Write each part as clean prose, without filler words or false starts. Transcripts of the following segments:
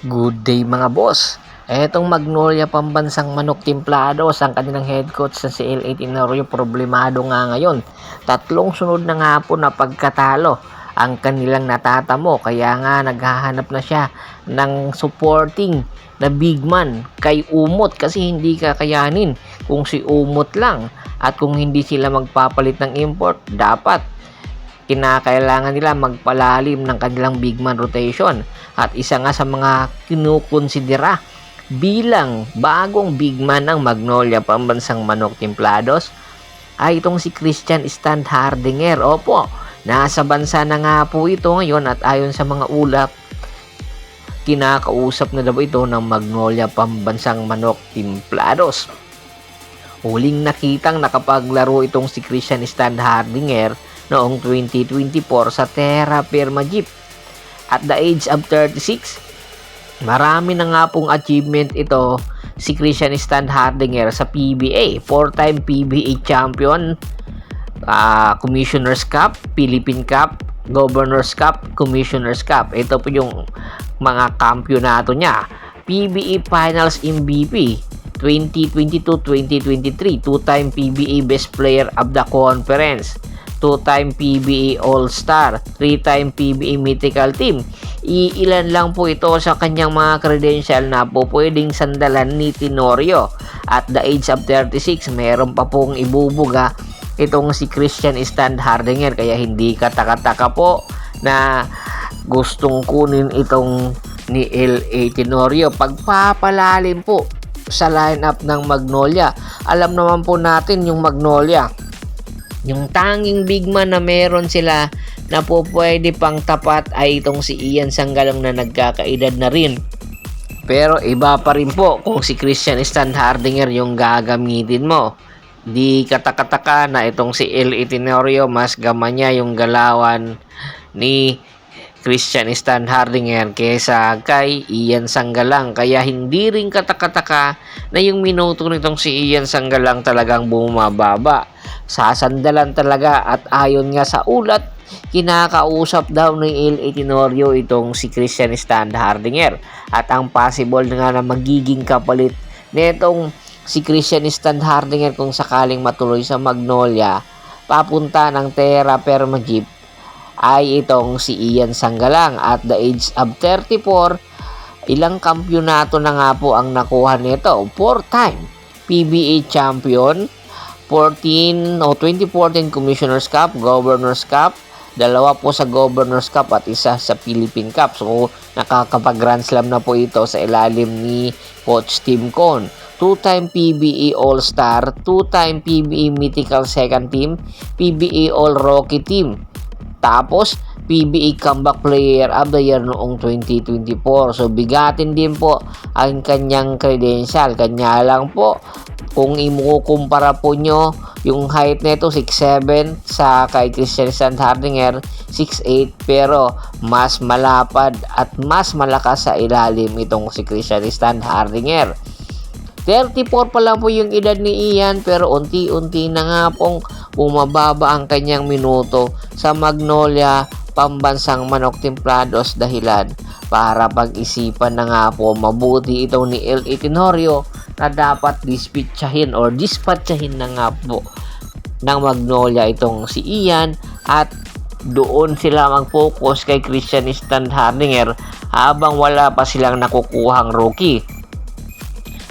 Good day mga boss. Etong Magnolia Pambansang Manok Timplados, ang kanilang head coach na si L.A. Tenorio, problemado nga ngayon. Tatlong sunod na nga po na pagkatalo ang kanilang natatamo, kaya nga naghahanap na siya ng supporting na big man kay Umot kasi hindi kakayanin kung si Umot lang, at kung hindi sila magpapalit ng import, dapat kinakailangan nila magpalalim ng kanilang big man rotation. At isa nga sa mga kinukonsidera bilang bagong big man ng Magnolia Pambansang Manok Timplados ay itong si Christian Standhardinger. Opo, nasa bansa na nga po ito ngayon, at ayon sa mga ulap, kinakausap na daw ito ng Magnolia Pambansang Manok Timplados. Huling nakitang nakapaglaro itong si Christian Standhardinger noong 2024 sa Terra Firma Jeep. At the age of 36, marami na nga pong achievement ito si Christian Standhardinger sa PBA. 4-time PBA champion, Commissioner's Cup, Philippine Cup, Governor's Cup, Commissioner's Cup. Ito po yung mga kampyonato niya. PBA Finals MVP 2022-2023, 2-time PBA Best Player of the Conference, 2-time PBA All-Star, 3-time PBA Mythical Team. Iilan lang po ito sa kanyang mga credential na po pwedeng sandalan ni Tenorio. At the age of 36, meron pa pong ibubuga itong si Christian Standhardinger, kaya hindi kataka-taka po na gustong kunin itong ni L.A. Tenorio. Pagpapalalim po sa lineup ng Magnolia. Alam naman po natin yung Magnolia, yung tanging big man na meron sila na po pwede pang tapat ay itong si Ian Sanggalong na nagkakaedad na rin. Pero iba pa rin po kung si Christian Standhardinger yung gagamitin mo. Di katakataka na itong si L.A. Tenorio mas gamanya yung galawan ni Christian Standhardinger kesa kay Ian Sanggalang, kaya hindi rin katakataka na yung minuto nitong si Ian Sanggalang talagang bumababa. Sasandalan talaga, at ayon nga sa ulat, kinakausap daw ni L.A. Tenorio itong si Christian Standhardinger, at ang possible nga na magiging kapalit netong si Christian Standhardinger kung sakaling matuloy sa Magnolia papunta ng Terra Firma Jeep ay itong si Ian Sanggalang. At the age of 34, ilang kampyonato na nga po ang nakuha nito. 4-time PBA champion, 2014 Commissioner's Cup, Governor's Cup, dalawa po sa Governor's Cup at isa sa Philippine Cup. So nakakapag Grand Slam na po ito sa ilalim ni Coach Tim Con. 2-time PBA All-Star, 2-time PBA Mythical Second Team, PBA All-Rookie Team, tapos PBA Comeback Player of the Year noong 2024. So bigatin din po ang kanyang credential. Kanya lang po, kung imukumpara po nyo yung height nito 6'7", sa kay Christian Standhardinger 6'8", pero mas malapad at mas malakas sa ilalim itong si Christian Standhardinger. 34 pa lang po yung edad ni Ian, pero unti-unti na nga pong bumababa ang kanyang minuto sa Magnolia Pambansang Manok Timplados, dahilan para pag-isipan na nga po mabuti itong ni L.A. Tenorio na dapat dispatchahin na nga po ng Magnolia itong si Ian, at doon sila mag-focus kay Christian Standhardinger habang wala pa silang nakukuhang rookie.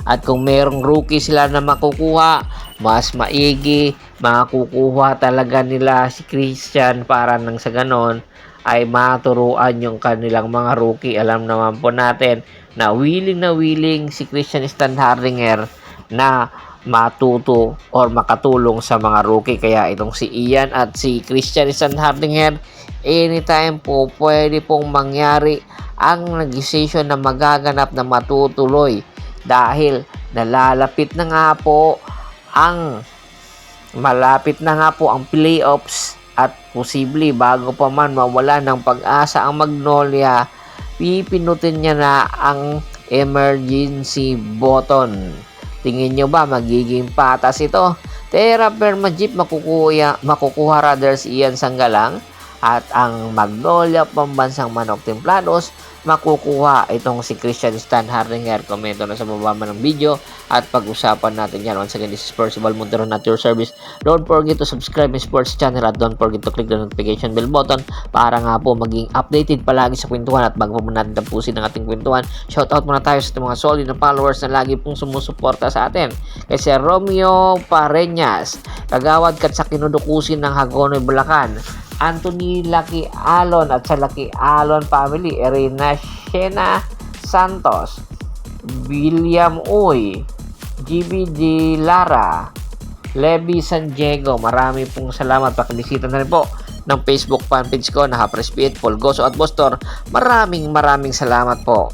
At kung merong rookie sila na makukuha, mas maigi, makukuha talaga nila si Christian para nang sa ganon ay maturuan yung kanilang mga rookie. Alam naman po natin na willing si Christian Standhardinger na matuto or makatulong sa mga rookie. Kaya itong si Ian at si Christian Standhardinger, anytime po pwede pong mangyari ang negotiation na magaganap na matutuloy, dahil malapit na nga po ang playoffs, at posible bago pa man mawala ng pag-asa ang Magnolia, pipinutin niya na ang emergency button. Tingin nyo ba magiging patas ito? Terra Firma Jeep makukuha si Ian Sanggalang, At ang Magnolia Pambansang Manok Templados, makukuha itong si Christian Stan Hardinger. Komento na sa baba ng video at pag-usapan natin yan. Once again, this is Percival Montero at your service. Don't forget to subscribe my sports channel at don't forget to click the notification bell button para nga po maging updated palagi sa kwentuhan. At bago po natin tapusin ang ating kwentuhan, shoutout muna tayo sa mga solid na followers na lagi pong sumusuporta sa atin. Kay Sir Romeo Pareñas, Kagawad kat sa kinudukusin ng Hagonoy, Bulacan, Anthony Lucky Alon at sa Lucky Alon family, Erina Shena Santos, William Uy, GB De Lara, Levi San Diego. Marami pong salamat. Pakibisita na rin po ng Facebook fanpage ko na Hapres Piet, Paul Goso at Bostor. Maraming salamat po.